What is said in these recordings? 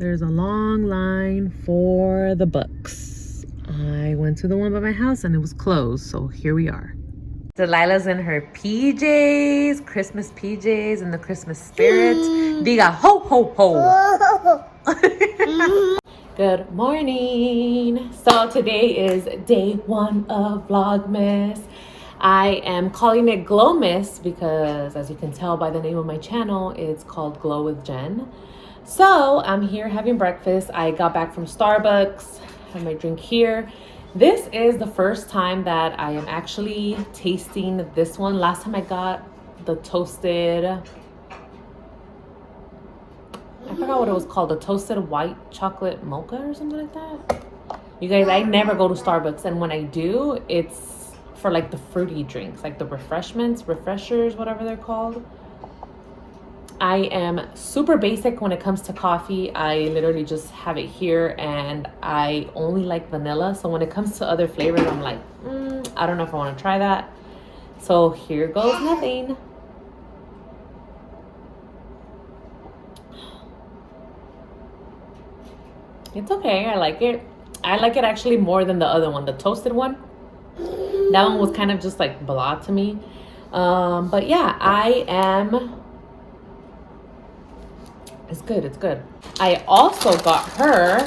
There's a long line for the books. I went to the one by my house and it was closed, so here we are. Delilah's in her PJs, Christmas PJs, in the Christmas spirit. Diga ho ho ho. Good morning. So today is day 1 of Vlogmas. I am calling it Glowmas because, as you can tell by the name of my channel, it's called Glow with Jen. So I'm here having breakfast. I got back from Starbucks. I have my drink here. This is the first time that I am actually tasting this one. Last time I got the toasted, I forgot what it was called, the toasted white chocolate mocha or something like that. You guys, I never go to Starbucks, and when I do, it's for like the fruity drinks, like the refreshers, whatever they're called. I am super basic when it comes to coffee. I literally just have it here, and I only like vanilla. So when it comes to other flavors, I'm like, I don't know if I want to try that. So here goes nothing. It's okay. I like it. I like it actually more than the other one, the toasted one. That one was kind of just like blah to me. But yeah, I am... It's good, it's good. I also got her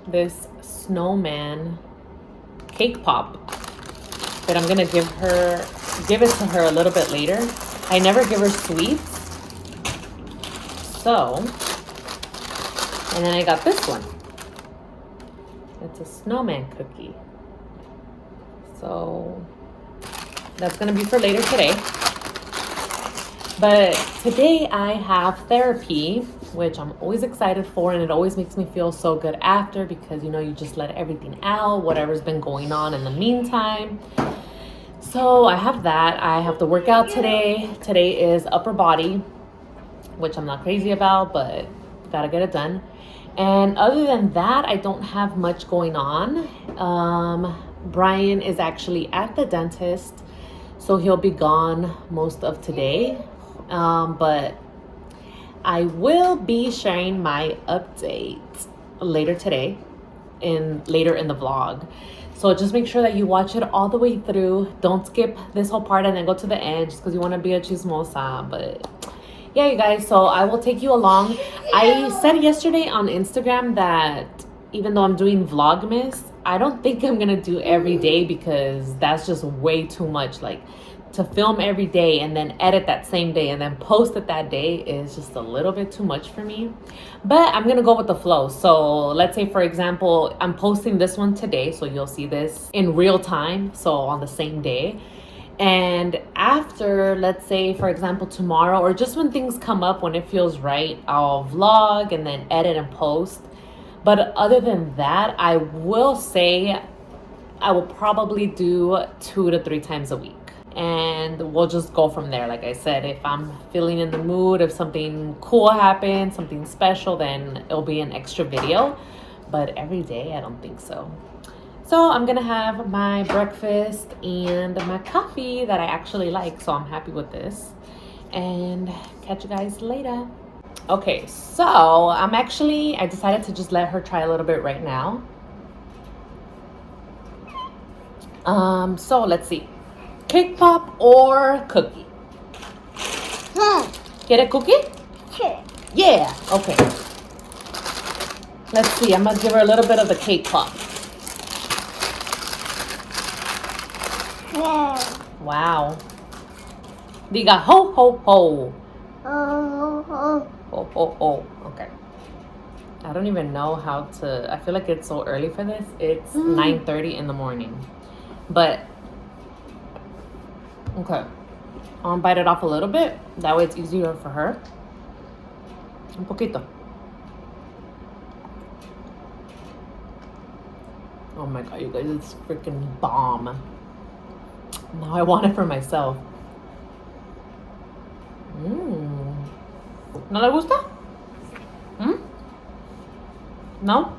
this snowman cake pop that I'm gonna give it to her a little bit later. I never give her sweets. So, and then I got this one. It's a snowman cookie. So that's gonna be for later today. But today I have therapy, which I'm always excited for, and it always makes me feel so good after, because you know, you just let everything out, whatever's been going on in the meantime. So I have that. I have to work out today. Today is upper body, which I'm not crazy about, but gotta get it done. And other than that, I don't have much going on. Brian is actually at the dentist, so he'll be gone most of today. But I will be sharing my update later today, later in the vlog. So just make sure that you watch it all the way through. Don't skip this whole part and then go to the end just because you want to be a chismosa. But yeah, you guys, so I will take you along. I said yesterday on Instagram that even though I'm doing Vlogmas, I don't think I'm gonna do every day, because that's just way too much. Like, to film every day and then edit that same day and then post it that day is just a little bit too much for me. But I'm gonna go with the flow. So let's say, for example, I'm posting this one today, so you'll see this in real time, so on the same day. And after, let's say, for example, tomorrow, or just when things come up, when it feels right, I'll vlog and then edit and post. But other than that, I will say I will probably do 2 to 3 times a week. And we'll just go from there. Like I said, if I'm feeling in the mood, if something cool happens, something special, then it'll be an extra video. But every day, I don't think so. So I'm gonna have my breakfast and my coffee that I actually like. So I'm happy with this. And catch you guys later. Okay, so I decided to just let her try a little bit right now. So let's see. Cake pop or cookie? Get a cookie? Sure. Yeah, okay. Let's see, I'm gonna give her a little bit of the cake pop. Yeah. Wow. Diga ho ho ho. Oh. Ho ho ho. Okay. I don't even know how to, I feel like it's so early for this. It's 9:30 in the morning. But okay, I'll bite it off a little bit. That way it's easier for her. Un poquito. Oh my god, you guys, it's freaking bomb. Now I want it for myself. ¿No le gusta? No?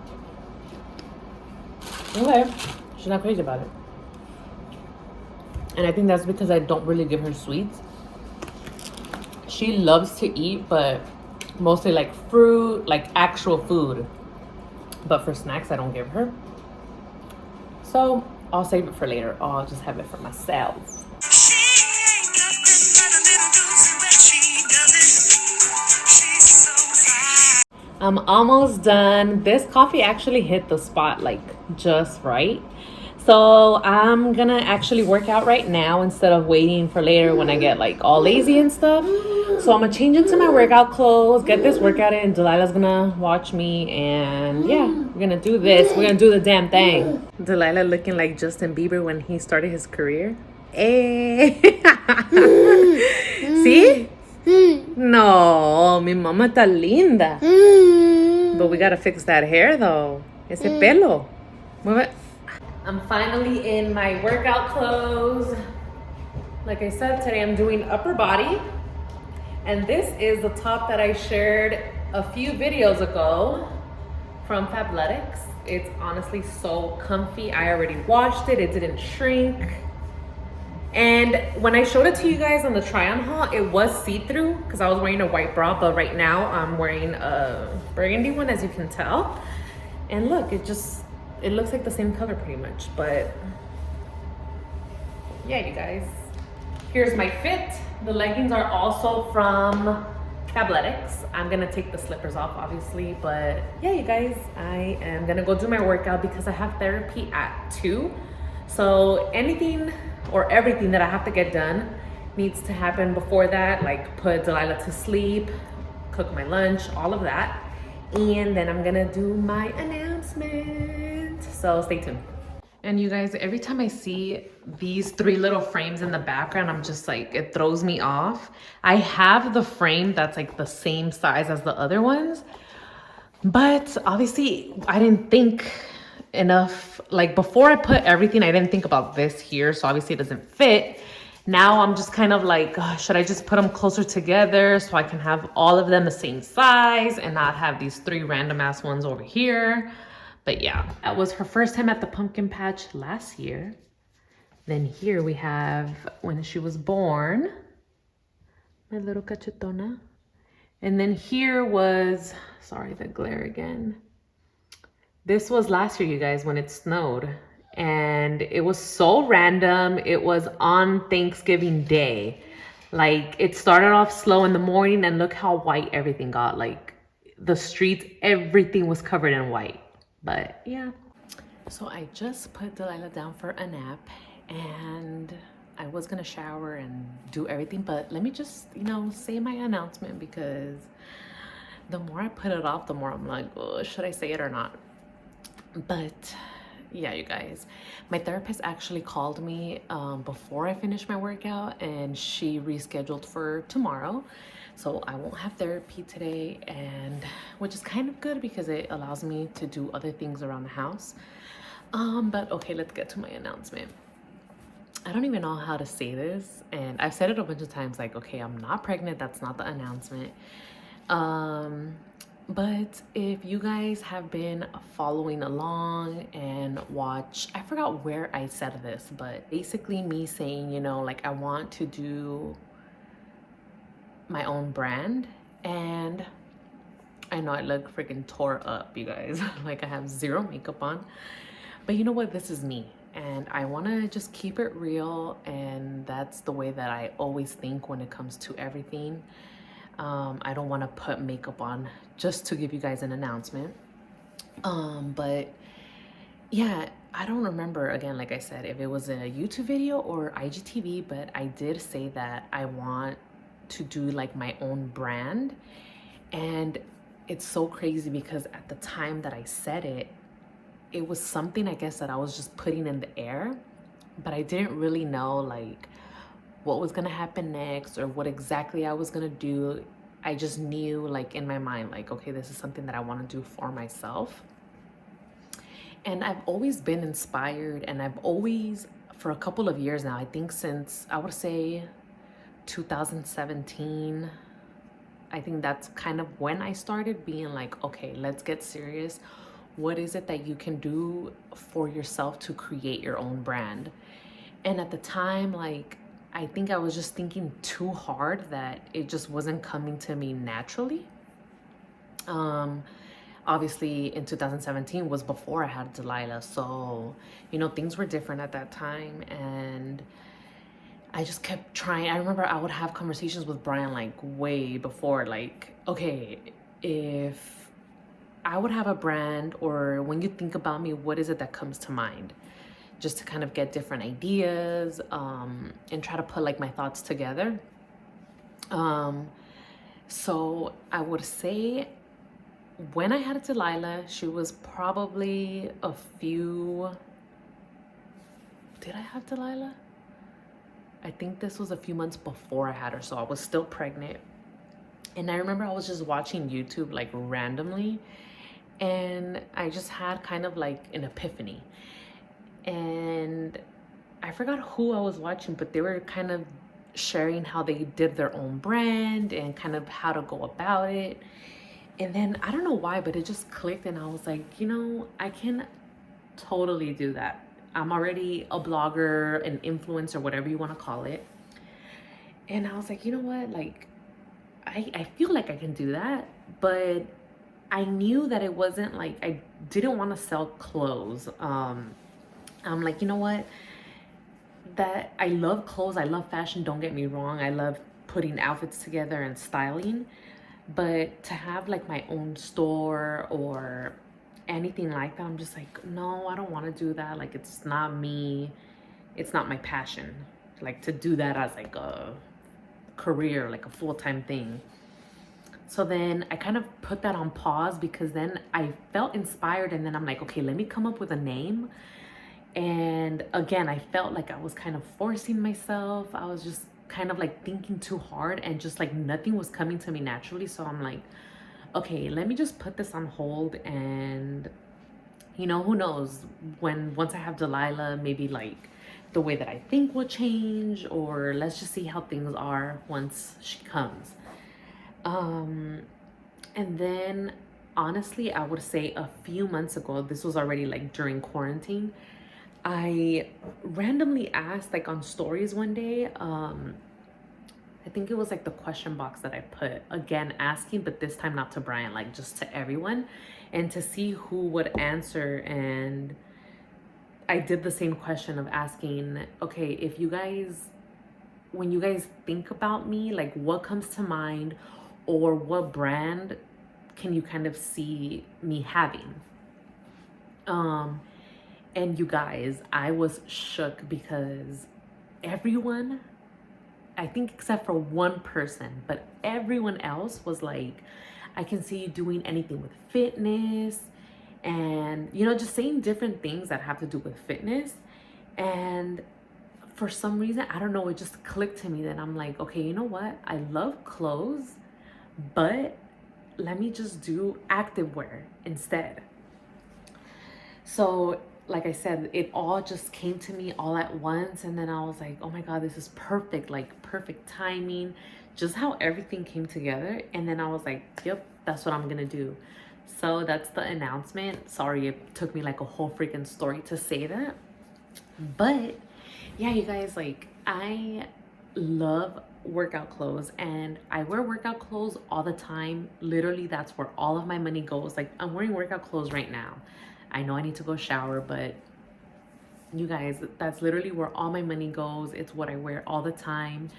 Okay. She's not crazy about it. And I think that's because I don't really give her sweets. she loves to eat, but mostly like fruit, like actual food. But for snacks, I don't give her. So I'll save it for later. I'll just have it for myself. I'm almost done. This coffee actually hit the spot like just right. So I'm gonna actually work out right now instead of waiting for later when I get like all lazy and stuff. So I'm gonna change into my workout clothes, get this workout in. Delilah's gonna watch me, and yeah, we're gonna do this. We're gonna do the damn thing. Delilah looking like Justin Bieber when he started his career. Hey. See? No, mi mamá está linda. But we gotta fix that hair though. Ese pelo. Mueve. I'm finally in my workout clothes. Like I said, today I'm doing upper body. And this is the top that I shared a few videos ago from Fabletics. It's honestly so comfy. I already washed it. It didn't shrink. And when I showed it to you guys on the try-on haul, it was see-through because I was wearing a white bra, but right now I'm wearing a burgundy one, as you can tell. And look, it looks like the same color pretty much, but yeah, you guys. Here's my fit. The leggings are also from Fabletics. I'm gonna take the slippers off, obviously, but yeah, you guys, I am gonna go do my workout because I have therapy at 2. So anything or everything that I have to get done needs to happen before that, like put Delilah to sleep, cook my lunch, all of that. And then I'm gonna do my announcement. So stay tuned. And you guys, every time I see these 3 little frames in the background, I'm just like, it throws me off. I have the frame that's like the same size as the other ones, but obviously I didn't think enough. Like before I put everything, I didn't think about this here, so obviously it doesn't fit. Now I'm just kind of like, should I just put them closer together so I can have all of them the same size and not have these 3 random ass ones over here? But yeah, that was her first time at the pumpkin patch last year. Then here we have when she was born, my little cachetona. And then here was, sorry, the glare again. This was last year, you guys, when it snowed. And it was so random. It was on Thanksgiving Day. Like, it started off slow in the morning, and look how white everything got. Like, the streets, everything was covered in white. But yeah. So I just put Delilah down for a nap, and I was gonna shower and do everything, but let me just, say my announcement, because the more I put it off, the more I'm like, oh, should I say it or not? But yeah, you guys, my therapist actually called me before I finished my workout, and she rescheduled for tomorrow. So I won't have therapy today, and which is kind of good because it allows me to do other things around the house. But okay, let's get to my announcement. I don't even know how to say this, and I've said it a bunch of times, like, okay, I'm not pregnant. That's not the announcement. But if you guys have been following along and watch, I forgot where I said this, but basically me saying, like I want to do my own brand. And I know I look freaking tore up, you guys. Like I have 0 makeup on, but you know what? This is me, and I want to just keep it real. And that's the way that I always think when it comes to everything. I don't want to put makeup on just to give you guys an announcement. But yeah, I don't remember, again, like I said, if it was a YouTube video or IGTV, but I did say that I want to do like my own brand. And it's so crazy because at the time that I said it, it was something, I guess, that I was just putting in the air, but I didn't really know like what was gonna happen next or what exactly I was gonna do. I just knew, like, in my mind, like, okay, this is something that I want to do for myself. And I've always been inspired, and I've always, for a couple of years now, I think since, I would say 2017, I think that's kind of when I started being like, okay, let's get serious. What is it that you can do for yourself to create your own brand? And at the time, like, I think I was just thinking too hard that it just wasn't coming to me naturally. Um, Obviously in 2017 was before I had Delilah, so things were different at that time, and I just kept trying. I remember I would have conversations with Brian like way before, like, okay, if I would have a brand, or when you think about me, what is it that comes to mind? Just to kind of get different ideas, and try to put like my thoughts together. So I would say when I had Delilah, she was probably a few. Did I have Delilah? I think this was a few months before I had her, so I was still pregnant. And I remember I was just watching YouTube like randomly, and I just had kind of like an epiphany. And I forgot who I was watching, but they were kind of sharing how they did their own brand and kind of how to go about it. And then I don't know why, but it just clicked, and I was like, I can totally do that. I'm already a blogger, an influencer, whatever you want to call it. And I was like, you know what? Like, I feel like I can do that, but I knew that it wasn't like, I didn't want to sell clothes. I'm like, you know what? That I love clothes, I love fashion, don't get me wrong. I love putting outfits together and styling. But to have like my own store or anything like that, I'm just like, no, I don't want to do that. Like, it's not me. It's not my passion. Like, to do that as like a career, like a full-time thing. So then I kind of put that on pause, because then I felt inspired, and then I'm like, okay, let me come up with a name. And again, I felt like I was kind of forcing myself. I was just kind of like thinking too hard, and just like nothing was coming to me naturally. So I'm like, okay, let me just put this on hold, and who knows, once I have Delilah, maybe like the way that I think will change, or let's just see how things are once she comes. And then honestly, I would say a few months ago, this was already like during quarantine, I randomly asked like on stories one day, I think it was like the question box that I put, again asking, but this time not to Brian, like just to everyone, and to see who would answer. And I did the same question of asking, okay, if you guys, when you guys think about me, like what comes to mind, or what brand can you kind of see me having? And you guys, I was shook, because everyone, I think except for one person, but everyone else was like, I can see you doing anything with fitness, and just saying different things that have to do with fitness. And for some reason, I don't know, it just clicked to me. Then I'm like, okay, you know what? I love clothes, but let me just do activewear instead. So like I said, it all just came to me all at once. And then I was like, oh my God, this is perfect, like perfect timing, just how everything came together. And then I was like, yep, that's what I'm gonna do. So that's the announcement. Sorry, it took me like a whole freaking story to say that. But yeah, you guys, like, I love workout clothes, and I wear workout clothes all the time. Literally, that's where all of my money goes. Like, I'm wearing workout clothes right now. I know I need to go shower, but you guys, that's literally where all my money goes. It's what I wear all the time.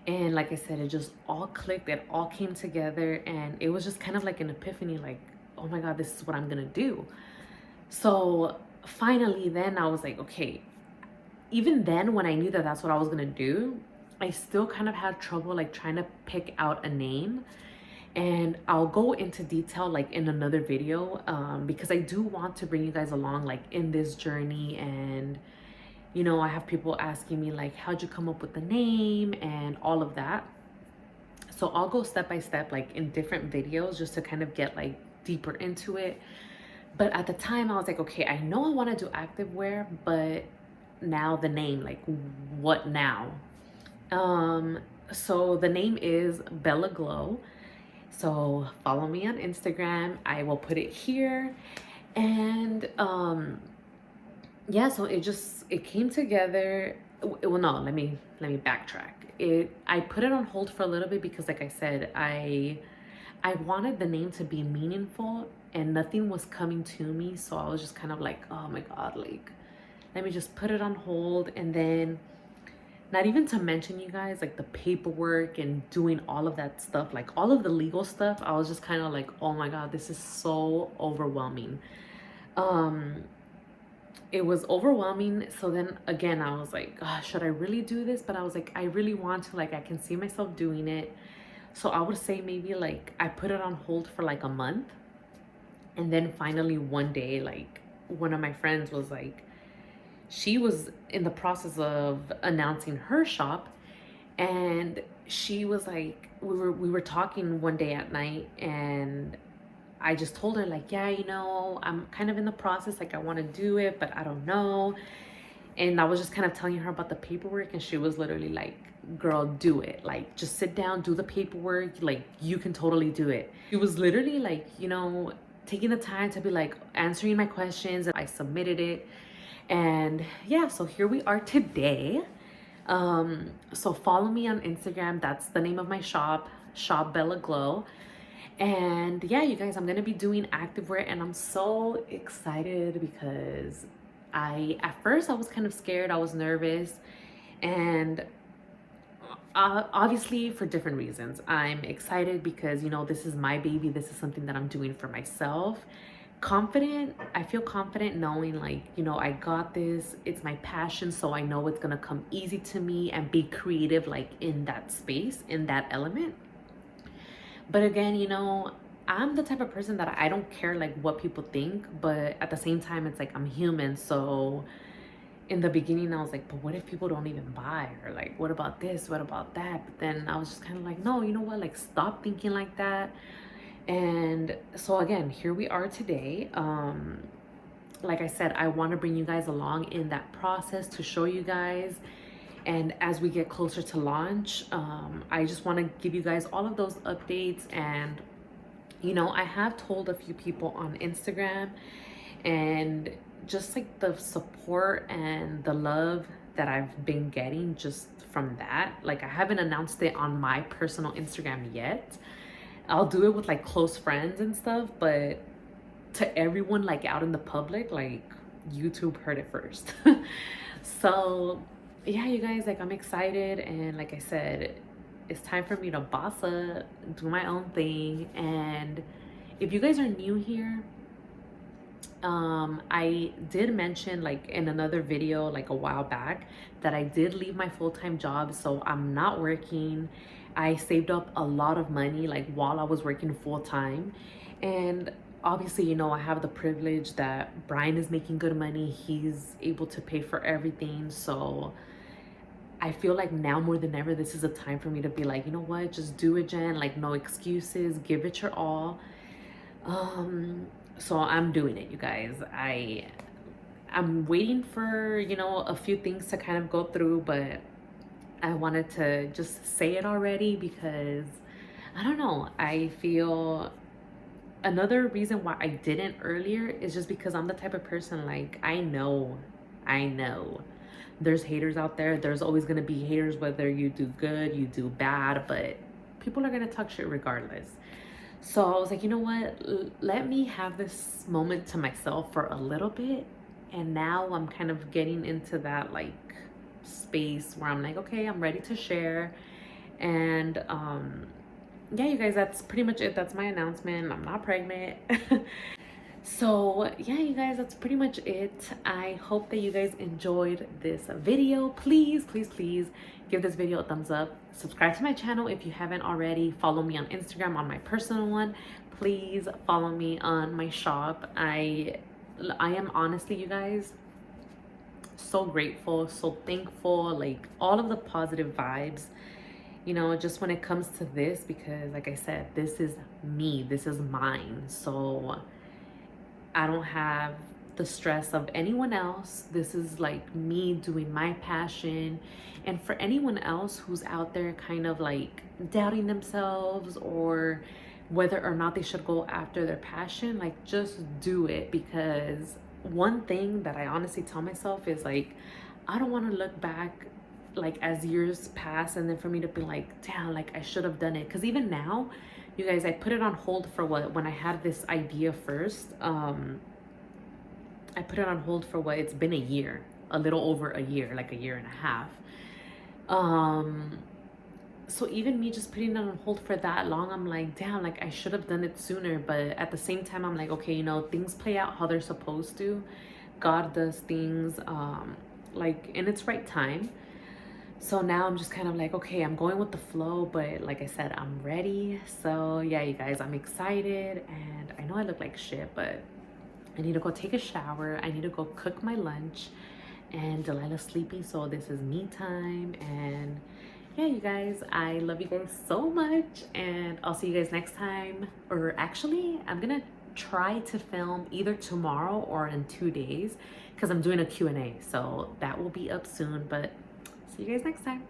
And like I said, it just all clicked. It all came together, and it was just kind of like an epiphany, like, oh my God, this is what I'm gonna do. So finally, then I was like, okay. Even then, when I knew that that's what I was gonna do, I still kind of had trouble like trying to pick out a name. And I'll go into detail like in another video, because I do want to bring you guys along like in this journey. And I have people asking me like, how'd you come up with the name and all of that. So I'll go step by step like in different videos, just to kind of get like deeper into it. But at the time I was like, okay, I know I want to do activewear, but now the name, like what now? So the name is Bella Glow. So follow me on Instagram. I will put it here. And yeah, so it came together. well, no, let me backtrack. I put it on hold for a little bit because, like I said, I wanted the name to be meaningful and nothing was coming to me. So I was just kind of like, oh my God, like, let me just put it on hold. And then, not even to mention, you guys, like the paperwork and doing all of that stuff, like all of the legal stuff, I was just kind of like, oh my God, this is so overwhelming. Um, it was overwhelming. So then again, I was like, should I really do this? But I was like, I really want to, like, I can see myself doing it. So I would say maybe like I put it on hold for like a month. And then finally one day, like one of my friends was like, she was in the process of announcing her shop, and she was like, we were talking one day at night, and I just told her like, yeah, I'm kind of in the process, like I want to do it, but I don't know. And I was just kind of telling her about the paperwork, and she was literally like, girl, do it. Like, just sit down, do the paperwork. Like, you can totally do it. She was literally like, taking the time to be like answering my questions. I submitted it. And yeah, so here we are today. So follow me on Instagram. That's the name of my shop Bella Glow. And yeah, you guys, I'm gonna be doing activewear, and I'm so excited because at first I was kind of scared, I was nervous, and obviously for different reasons. I'm excited because this is my baby, this is something that I'm doing for myself. Confident, I feel confident knowing like, I got this, it's my passion, so I know it's gonna come easy to me and be creative, like in that space, in that element. But again, I'm the type of person that I don't care like what people think, but at the same time, it's like I'm human. So in the beginning, I was like, but what if people don't even buy? Or like, what about this? What about that? But then I was just kind of like, no, you know what? Like, stop thinking like that. And so again, here we are today. Like I said, I want to bring you guys along in that process to show you guys. And as we get closer to launch, I just want to give you guys all of those updates. And I have told a few people on Instagram, and just like the support and the love that I've been getting just from that, like I haven't announced it on my personal Instagram yet. I'll do it with like close friends and stuff, but to everyone like out in the public, like YouTube heard it first. So yeah, you guys, like I'm excited, and like I said, it's time for me to boss up, do my own thing. And if you guys are new here, I did mention like in another video like a while back that I did leave my full-time job, so I'm not working. I saved up a lot of money like while I was working full-time, and obviously I have the privilege that Brian is making good money, he's able to pay for everything. So I feel like now more than ever, this is a time for me to be like, you know what, just do it, Jen. Like, no excuses, give it your all. So I'm doing it, you guys. I'm waiting for a few things to kind of go through, but I wanted to just say it already because I don't know, I feel another reason why I didn't earlier is just because I'm the type of person, like, I know there's haters out there. There's always going to be haters, whether you do good, you do bad, but people are going to talk shit regardless. So I was like, you know what? Let me have this moment to myself for a little bit. And now I'm kind of getting into that like space where I'm like, okay, I'm ready to share. And yeah, you guys, that's pretty much it. That's my announcement. I'm not pregnant. So yeah, you guys, that's pretty much it. I hope that you guys enjoyed this video. Please give this video a thumbs up. Subscribe to my channel if you haven't already. Follow me on Instagram on my personal one. Please follow me on my shop. I am honestly, you guys, so grateful, so thankful, like all of the positive vibes, just when it comes to this, because like I said, this is me, this is mine. So I don't have the stress of anyone else. This is like me doing my passion. And for anyone else who's out there kind of like doubting themselves or whether or not they should go after their passion, like just do it. Because one thing that I honestly tell myself is like, I don't want to look back like as years pass and then for me to be like, damn, like I should have done it. Because even now, you guys, I put it on hold for what, when I had this idea first, I put it on hold for what, it's been a year, a little over a year, like a year and a half. So even me just putting it on hold for that long, I'm like, damn, like I should have done it sooner. But at the same time, I'm like, okay, you know, things play out how they're supposed to. God does things like in its right time. So now I'm just kind of like, okay, I'm going with the flow, but like I said, I'm ready. So yeah, you guys, I'm excited, and I know I look like shit, but I need to go take a shower. I need to go cook my lunch, and Delilah's sleeping, so this is me time. And yeah, you guys, I love you guys so much, and I'll see you guys next time. Or actually, I'm gonna try to film either tomorrow or in 2 days because I'm doing a Q&A, so that will be up soon. But see you guys next time.